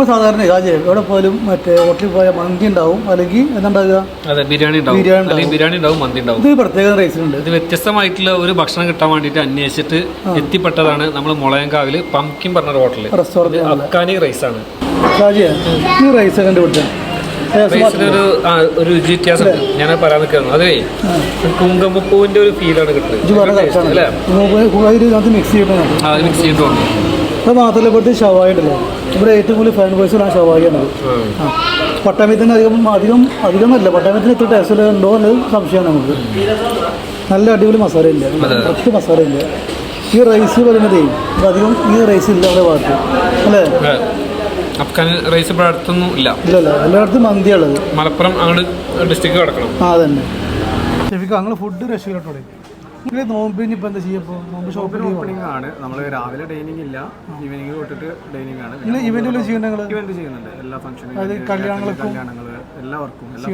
നമ്മൾ സാധാരണ എവിടെ പോലും മറ്റേ ഹോട്ടലിൽ പോയാൽ മന്തി ഉണ്ടാവും, അല്ലെങ്കിൽ എന്തുണ്ടാകുക, ബിരിയാണി ഉണ്ടാവും, മന്തി ഉണ്ടാവും. ഇത് പ്രത്യേക റൈസിലുണ്ട്. ഇത് വ്യത്യസ്തമായിട്ടുള്ള ഒരു ഭക്ഷണം കിട്ടാൻ വേണ്ടിയിട്ട് അന്വേഷിച്ചിട്ട് എത്തിപ്പെട്ടതാണ് നമ്മൾ മുളയങ്കാവിൽ പംകിൻ പറഞ്ഞ ഹോട്ടൽ റെസ്റ്റോറൻറ്റ്. അഫ്ഗാനി റൈസാണ്. ഈ റൈസ് കണ്ടുപിടിച്ചത് ഒരു രുചി വ്യത്യാസം ഞാൻ പറയാൻ നിൽക്കുന്നു. അതേ കുങ്കുമപ്പൂവിന്റെ ഒരു ഫീലാണ് കിട്ടുന്നത്. മിക്സ് ചെയ്തിട്ടുണ്ട്. അത് മാത്രമല്ല ഇവിടുത്തെ ഷവായി ഉണ്ടല്ലോ, ഇവിടെ ഏറ്റവും കൂടുതൽ ഫാൻ ബോയ്സ് ആ ഷവായിയാണ്. പട്ടാമ്യത്തിന് അധികമല്ല, പട്ടാമ്യത്തിന് എത്ര ടേസ്റ്റ് ഉണ്ടോ എന്നത് സംശയമാണ് നമുക്ക്. നല്ല അടിപൊളി മസാല ഇല്ല, ഒറ്റ മസാല ഇല്ല. ഈ റൈസ് പറയുന്നതേ അധികം ഈ റൈസ് ഇല്ല അവിടെ ഭാഗത്ത് അല്ലേ? അഫ്ഗാൻ റൈസ് ഇവിടെ അടുത്തൊന്നും ഇല്ല. എല്ലായിടത്തും മന്തിയുള്ളത്. മലപ്പുറം അങ്ങോട്ട് ഡിസ്ട്രിക്ട് കിടക്കണം. ആ തന്നെ. ഷെഫിക്ക് അങ്ങനെ ഫുഡ് രക്ഷയിലോട്ടോടെ നോമ്പിന് ഇപ്പം എന്താ ചെയ്യപ്പോൾ? നോമ്പ് ഷോപ്പിൽ ഓപ്പണിംഗ് ആണ്. നമ്മൾ രാവിലെ ഡൈനിങ് ഇല്ല, ഈവനിങ് തൊട്ടിട്ട് ഡൈനിങ് ആണ്. ഇവന്റ് ചെയ്യുന്നുണ്ട്, ഇവന്റ് ചെയ്യുന്നുണ്ട്. എല്ലാ ഫംഗ്ഷനും, കല്യാണങ്ങൾ, എല്ലാവർക്കും എല്ലാ